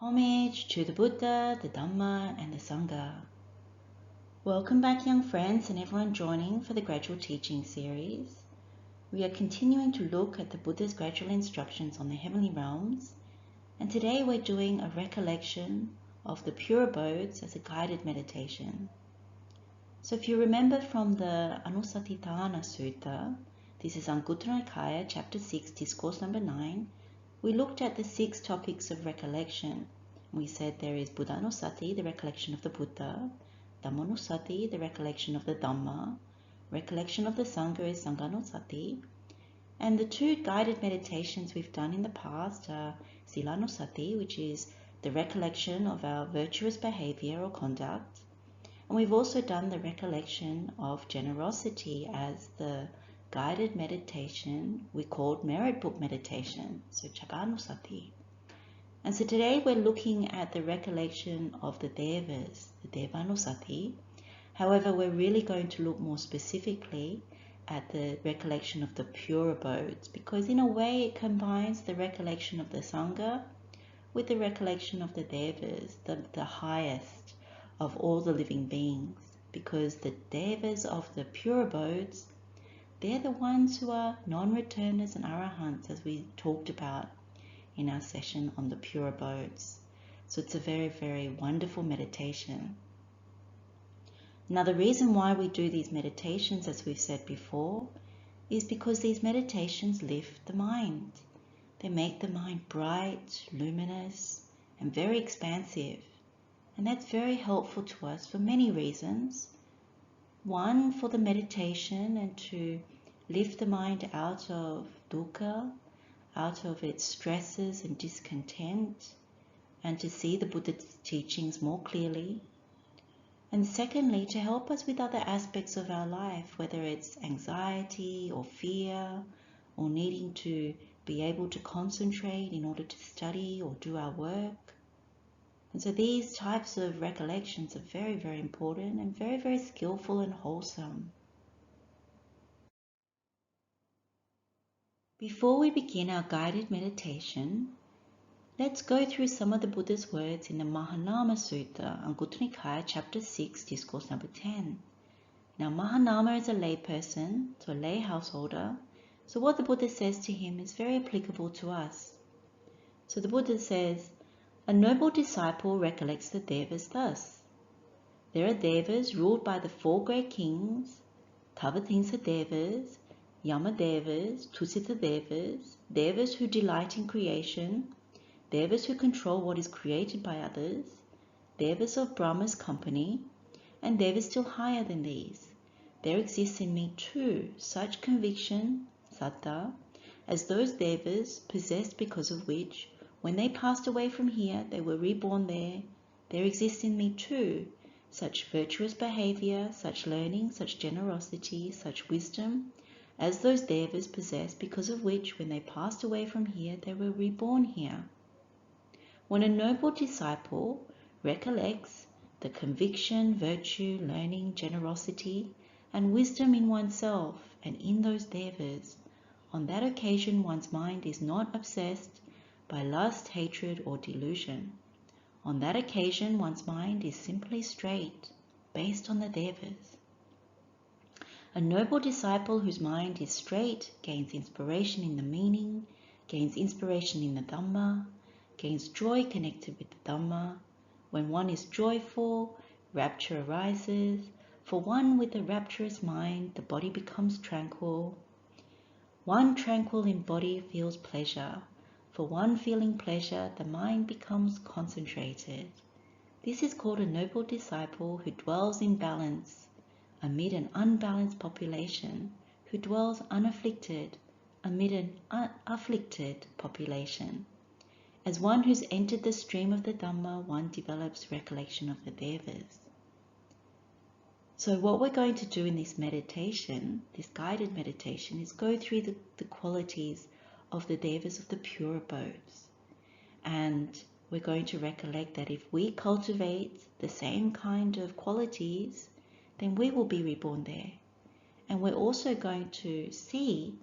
Homage to the Buddha, the Dhamma, and the Sangha. Welcome back, young friends and everyone joining for the Gradual Teaching series. We are continuing to look at the Buddha's gradual instructions on the heavenly realms, and today we're doing a recollection of the pure abodes as a guided meditation. So if you remember from the Anussatthana Sutta, this is Anguttara Nikaya, chapter 6, discourse number 9, we looked at the 6 topics of recollection. We said there is Buddhanussati, the recollection of the Buddha, Dhammanussati, the recollection of the Dhamma, recollection of the Sangha is Sanghanussati, and the 2 guided meditations we've done in the past are Silanussati, which is the recollection of our virtuous behaviour or conduct, and we've also done the recollection of generosity as the guided meditation we called merit book meditation, so Chabbanussati. And so today we're looking at the recollection of the Devas, the Devanussati. However, we're really going to look more specifically at the recollection of the pure abodes, because in a way it combines the recollection of the Sangha with the recollection of the Devas, the highest of all the living beings, because the Devas of the pure abodes, they're the ones who are non-returners and arahants, as we talked about in our session on the pure abodes. So it's a very, very wonderful meditation. Now the reason why we do these meditations, as we've said before, is because these meditations lift the mind. They make the mind bright, luminous, and very expansive. And that's very helpful to us for many reasons. One, for the meditation and to lift the mind out of dukkha, out of its stresses and discontent, and to see the Buddha's teachings more clearly. And secondly, to help us with other aspects of our life, whether it's anxiety or fear, or needing to be able to concentrate in order to study or do our work. And so these types of recollections are very, very important and very, very skillful and wholesome. Before we begin our guided meditation, let's go through some of the Buddha's words in the Mahanama Sutta, Anguttara Nikaya, chapter 6, discourse number 10. Now, Mahanama is a layperson, so a lay householder, so what the Buddha says to him is very applicable to us. So the Buddha says, a noble disciple recollects the Devas thus. There are Devas ruled by the 4 great kings, Tavatimsa Devas, Yama Devas, Tusita Devas, Devas who delight in creation, Devas who control what is created by others, Devas of Brahma's company, and Devas still higher than these. There exists in me too such conviction, saddha, as those Devas possessed, because of which, when they passed away from here, they were reborn there. There exists in me too such virtuous behaviour, such learning, such generosity, such wisdom, as those Devas possessed, because of which, when they passed away from here, they were reborn here. When a noble disciple recollects the conviction, virtue, learning, generosity, and wisdom in oneself and in those Devas, on that occasion one's mind is not obsessed by lust, hatred, or delusion. On that occasion one's mind is simply straight, based on the Devas. A noble disciple whose mind is straight gains inspiration in the meaning, gains inspiration in the Dhamma, gains joy connected with the Dhamma. When one is joyful, rapture arises. For one with a rapturous mind, the body becomes tranquil. One tranquil in body feels pleasure. For one feeling pleasure, the mind becomes concentrated. This is called a noble disciple who dwells in balance amid an unbalanced population, who dwells unafflicted amid an afflicted population. As one who's entered the stream of the Dhamma, one develops recollection of the Devas. So what we're going to do in this meditation, this guided meditation, is go through the qualities of the Devas of the pure abodes. And we're going to recollect that if we cultivate the same kind of qualities, then we will be reborn there. And we're also going to see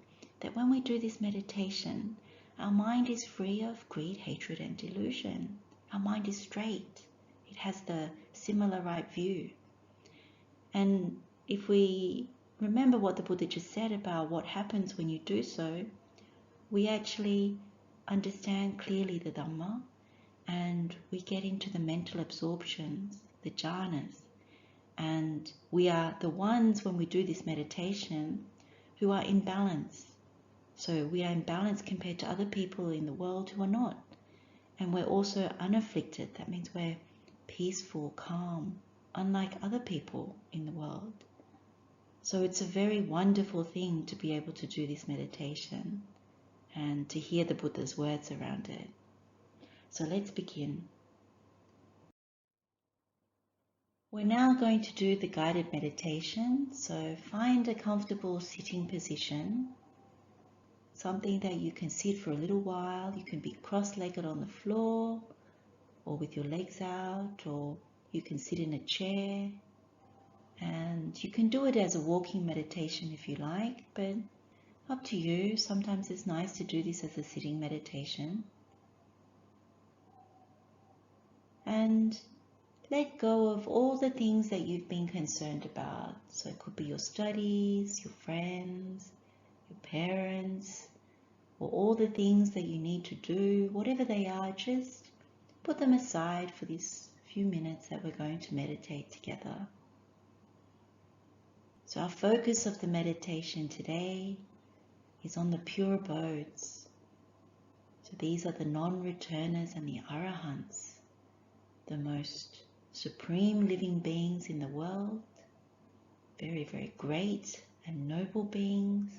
that when we do this meditation, our mind is free of greed, hatred, and delusion. Our mind is straight. It has the similar right view. And if we remember what the Buddha just said about what happens when you do so, we actually understand clearly the Dhamma, and we get into the mental absorptions, the jhanas. And we are the ones, when we do this meditation, who are in balance. So we are in balance compared to other people in the world who are not. And we're also unafflicted. That means we're peaceful, calm, unlike other people in the world. So it's a very wonderful thing to be able to do this meditation and to hear the Buddha's words around it. So let's begin. We're now going to do the guided meditation. So find a comfortable sitting position, something that you can sit for a little while. You can be cross-legged on the floor or with your legs out, or you can sit in a chair. And you can do it as a walking meditation if you like, but up to you. Sometimes it's nice to do this as a sitting meditation. And let go of all the things that you've been concerned about. So it could be your studies, your friends, your parents, or all the things that you need to do, whatever they are, just put them aside for these few minutes that we're going to meditate together. So our focus of the meditation today is on the pure abodes. So these are the non-returners and the arahants, the most supreme living beings in the world, very, very great and noble beings,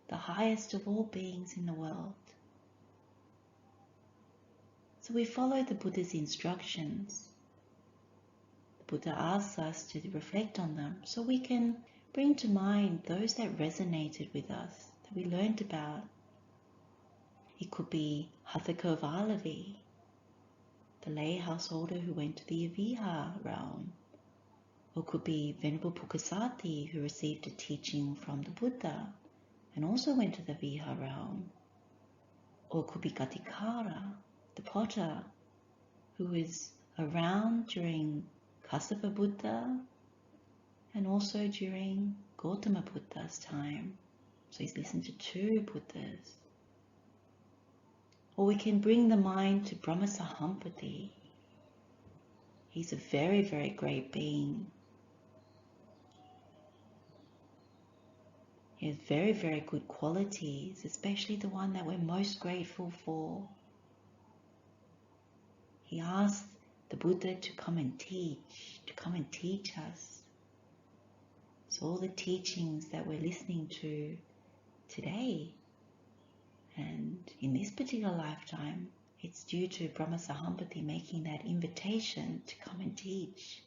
the highest of all beings in the world. So we follow the Buddha's instructions. The Buddha asks us to reflect on them so we can bring to mind those that resonated with us, that we learned about. It could be Hathako Valavi, the lay householder who went to the Viha realm. Or it could be Venerable Pukasati, who received a teaching from the Buddha and also went to the Viha realm. Or it could be Gatikara, the potter, who is around during Kassapa Buddha and also during Gautama Buddha's time. So he's listened to two Buddhas. Or we can bring the mind to Brahmasahampati. He's a very, very great being. He has very, very good qualities, especially the one that we're most grateful for. He asked the Buddha to come and teach us. So all the teachings that we're listening to today and in this particular lifetime, it's due to Brahmasahampati making that invitation to come and teach.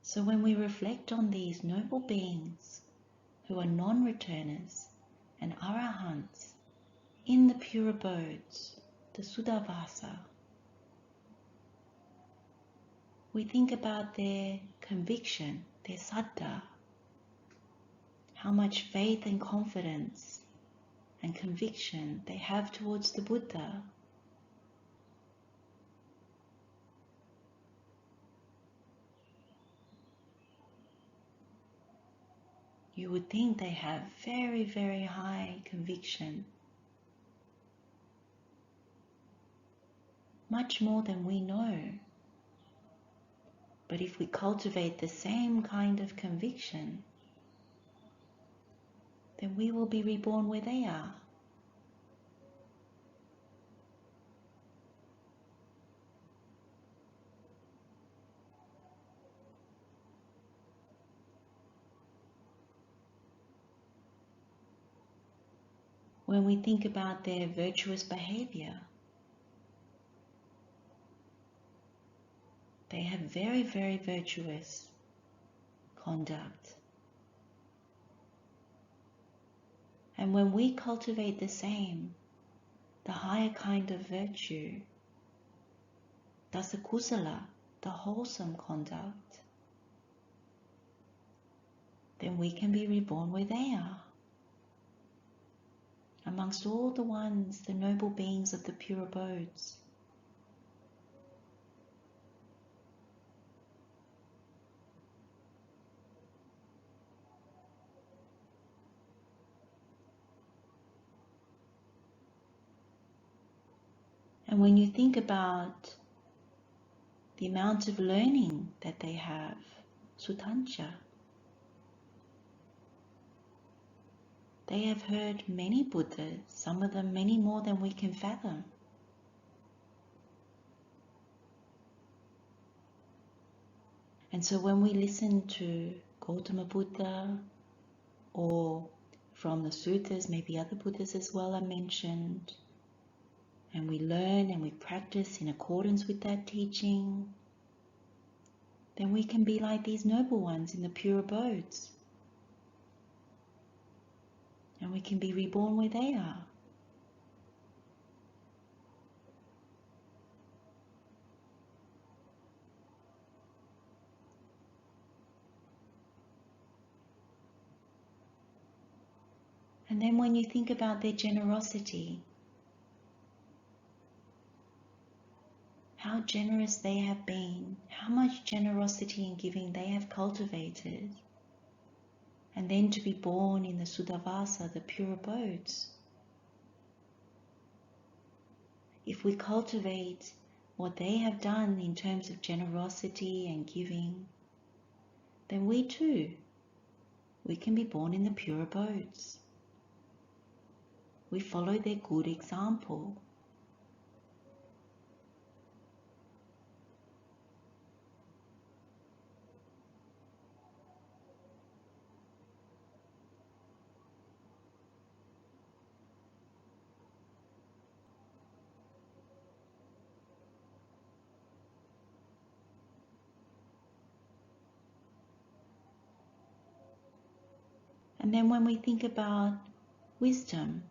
So when we reflect on these noble beings who are non-returners and arahants in the pure abodes, the suddhāvāsa, we think about their conviction, their saddha, how much faith and confidence and conviction they have towards the Buddha. You would think they have very, very high conviction, much more than we know. But if we cultivate the same kind of conviction, then we will be reborn where they are. When we think about their virtuous behaviour, they have very, very virtuous conduct. And when we cultivate the same, the higher kind of virtue, dasa kusala, the wholesome conduct, then we can be reborn where they are. Amongst all the ones, the noble beings of the pure abodes. And when you think about the amount of learning that they have, suddhāvāsa, they have heard many Buddhas, some of them many more than we can fathom. And so when we listen to Gautama Buddha, or from the suttas, maybe other Buddhas as well are mentioned, and we learn and we practice in accordance with that teaching, then we can be like these noble ones in the pure abodes. And we can be reborn where they are. And then when you think about their generosity, how generous they have been, how much generosity and giving they have cultivated, and then to be born in the suddhāvāsa, the pure abodes. If we cultivate what they have done in terms of generosity and giving, then we too, we can be born in the pure abodes. We follow their good example. And then when we think about wisdom,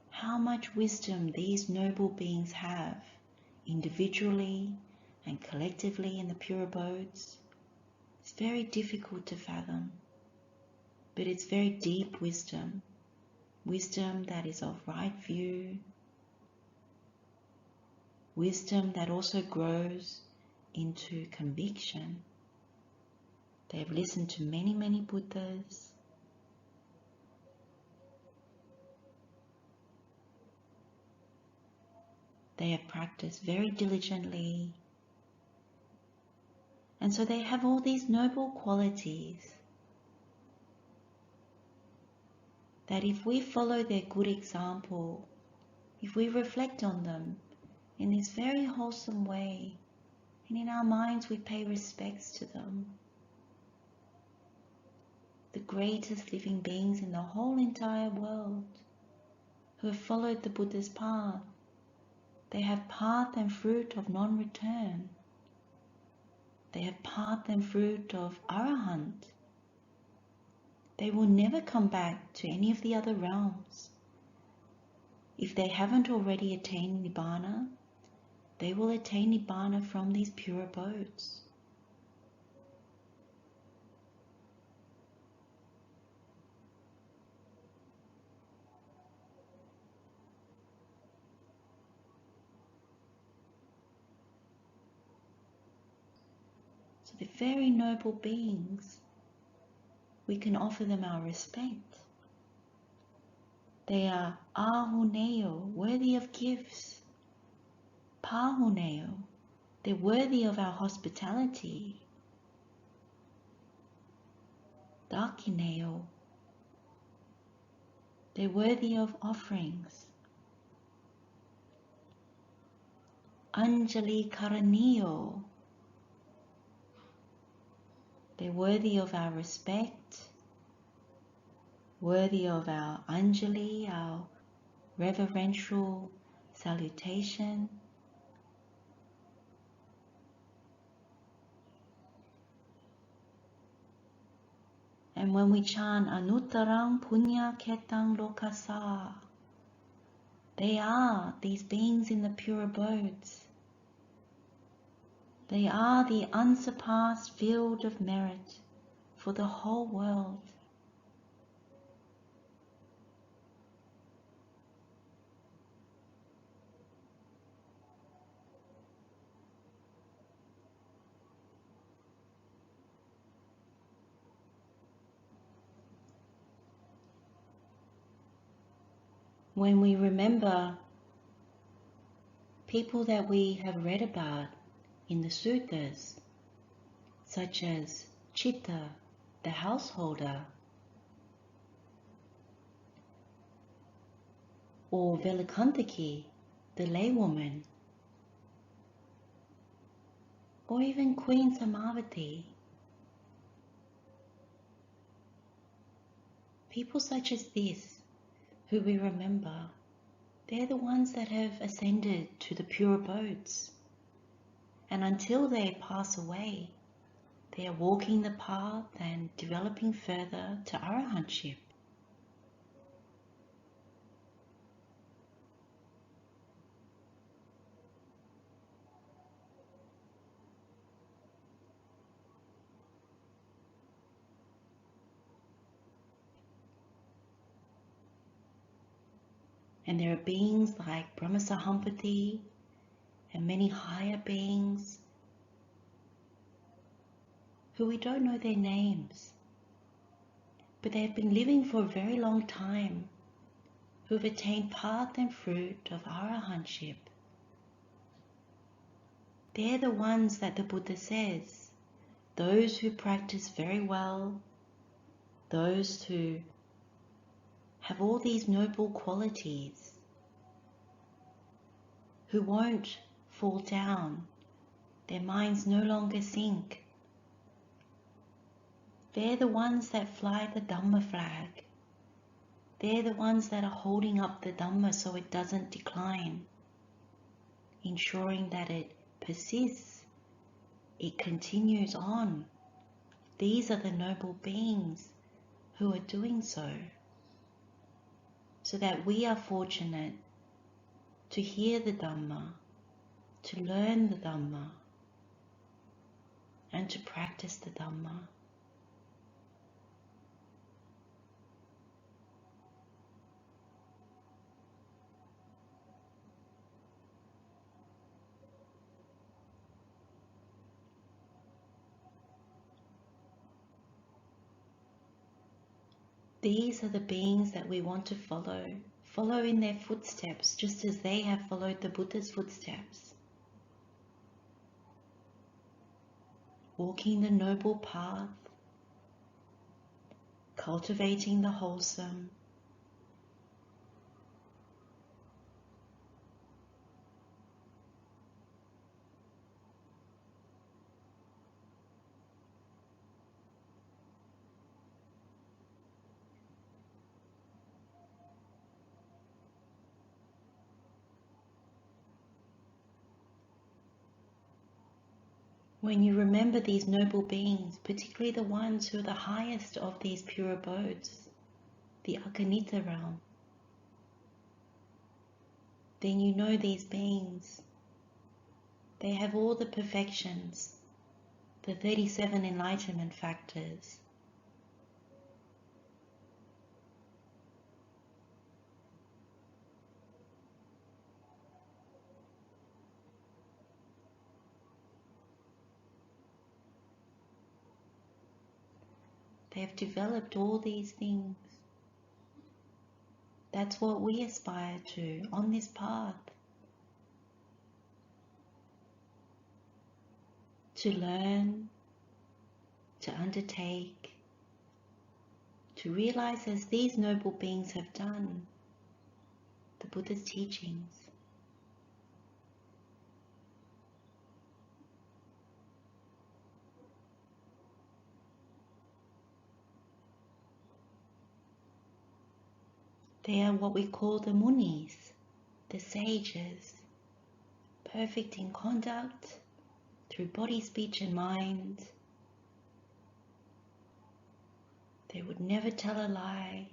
how much wisdom these noble beings have, individually and collectively in the pure abodes, it's very difficult to fathom. But it's very deep wisdom, wisdom that is of right view, wisdom that also grows into conviction. They have listened to many, many Buddhas. They have practiced very diligently. And so they have all these noble qualities that if we follow their good example, if we reflect on them in this very wholesome way, and in our minds we pay respects to them, the greatest living beings in the whole entire world who have followed the Buddha's path, they have path and fruit of non-return. They have path and fruit of arahant. They will never come back to any of the other realms. If they haven't already attained Nibbana, they will attain Nibbana from these pure abodes. So the very noble beings, we can offer them our respect. They are ahuneo, worthy of gifts. Pahuneo, they're worthy of our hospitality. Dakineo, they're worthy of offerings. Anjali karanio, they're worthy of our respect, worthy of our anjali, our reverential salutation. And when we chant Anuttarang Punya Ketang Lokasa, they are these beings in the pure abodes. They are the unsurpassed field of merit for the whole world. When we remember people that we have read about in the suttas, such as Chitta, the householder, or Velikantaki, the laywoman, or even Queen Samavati, people such as this who we remember, they're the ones that have ascended to the pure abodes. And until they pass away, they are walking the path and developing further to arahantship. And there are beings like Brahmasahampati and many higher beings who we don't know their names, but they have been living for a very long time, who have attained path and fruit of arahantship. They're the ones that the Buddha says, those who practice very well, those who have all these noble qualities, who won't fall down, their minds no longer sink. They're the ones that fly the Dhamma flag. They're the ones that are holding up the Dhamma so it doesn't decline, ensuring that it persists, it continues on. These are the noble beings who are doing so that we are fortunate to hear the Dhamma, to learn the Dhamma, and to practice the Dhamma. These are the beings that we want to follow in their footsteps, just as they have followed the Buddha's footsteps. Walking the noble path, cultivating the wholesome, when you remember these noble beings, particularly the ones who are the highest of these pure abodes, the Akanita realm, then you know these beings, they have all the perfections, the 37 enlightenment factors. They have developed all these things. That's what we aspire to on this path. To learn, to undertake, to realize as these noble beings have done, the Buddha's teachings. They are what we call the munis, the sages, perfect in conduct, through body, speech and mind. They would never tell a lie.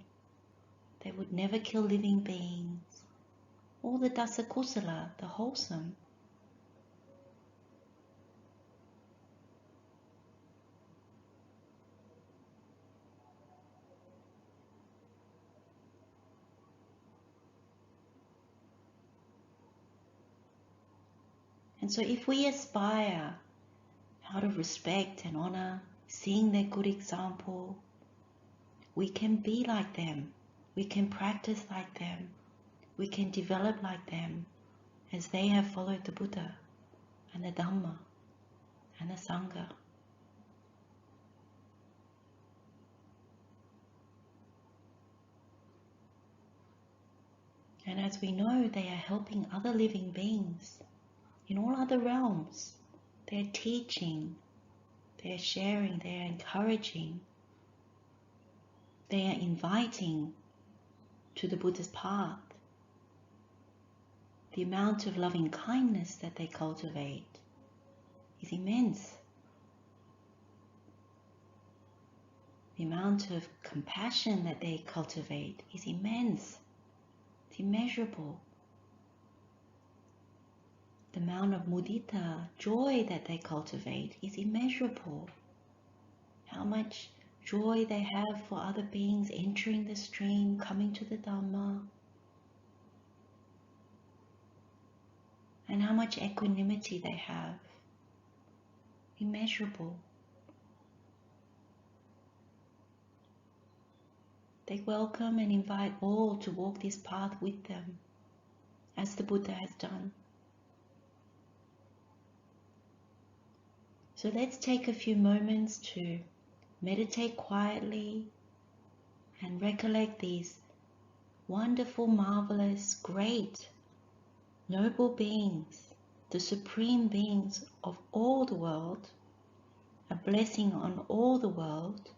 They would never kill living beings. All the dasa kusala, the wholesome. And so if we aspire out of respect and honor, seeing their good example, we can be like them. We can practice like them. we can develop like them as they have followed the Buddha and the Dhamma and the Sangha. And as we know, they are helping other living beings in all other realms. They're teaching, they're sharing, they're encouraging, they are inviting to the Buddha's path. The amount of loving kindness that they cultivate is immense. The amount of compassion that they cultivate is immense. It's immeasurable. The amount of mudita, joy that they cultivate is immeasurable. How much joy they have for other beings entering the stream, coming to the Dhamma, and how much equanimity they have. Immeasurable. They welcome and invite all to walk this path with them, as the Buddha has done. So let's take a few moments to meditate quietly and recollect these wonderful, marvelous, great, noble beings, the supreme beings of all the world, a blessing on all the world.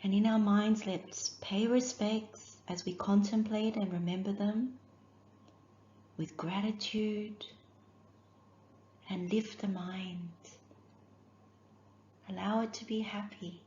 And in our minds, let's pay respects as we contemplate and remember them with gratitude and lift the mind. Allow it to be happy.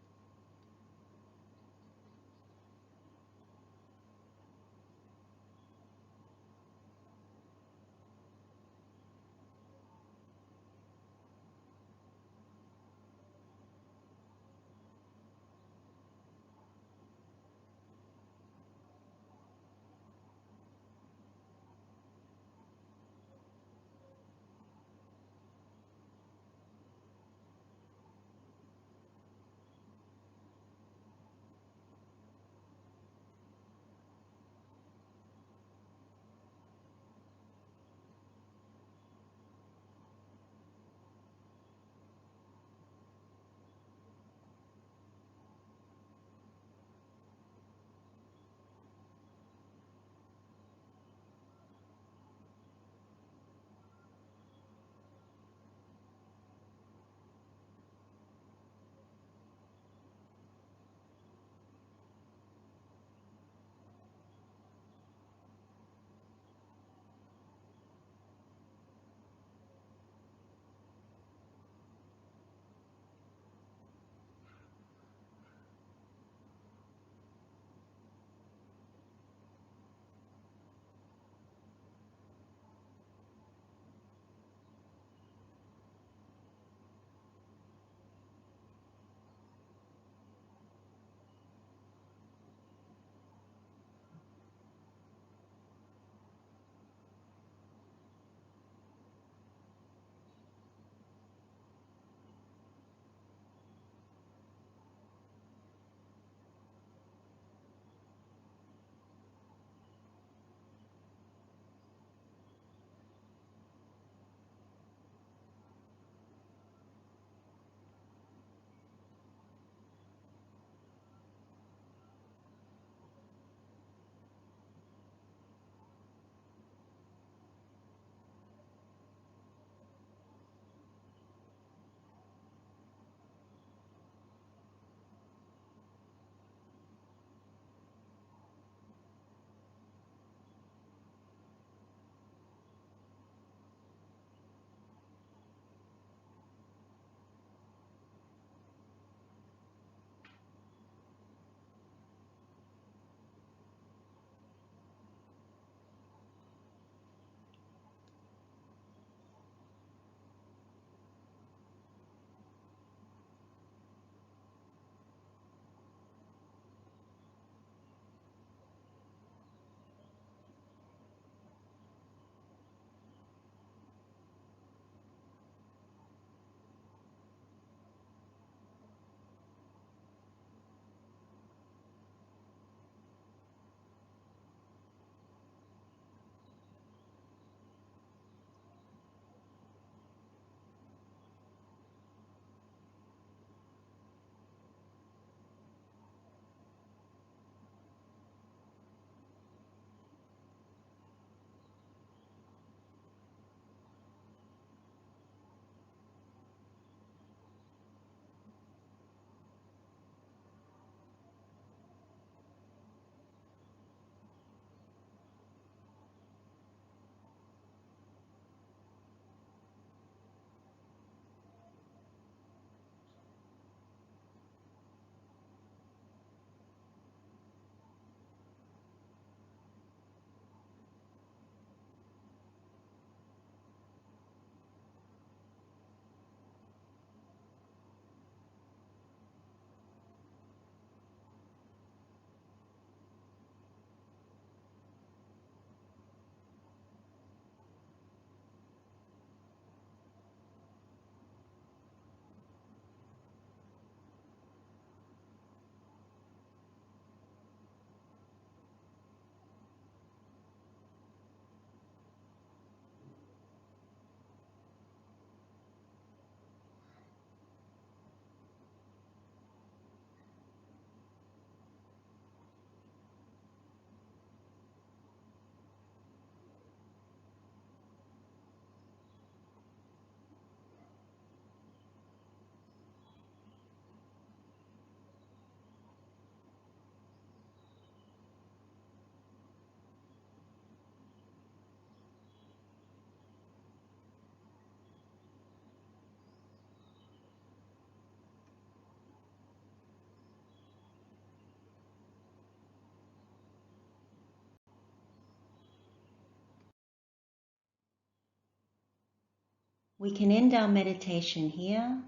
We can end our meditation here.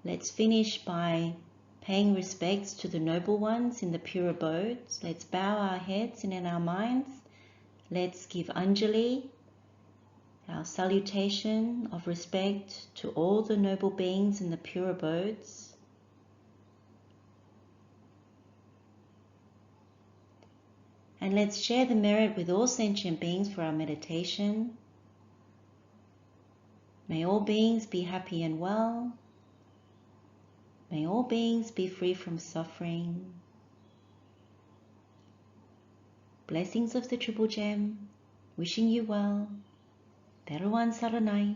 Let's finish by paying respects to the noble ones in the pure abodes. Let's bow our heads and in our minds. Let's give Anjali, our salutation of respect to all the noble beings in the pure abodes. And let's share the merit with all sentient beings for our meditation. May all beings be happy and well. May all beings be free from suffering. Blessings of the Triple Gem, wishing you well. Teruan Saranai.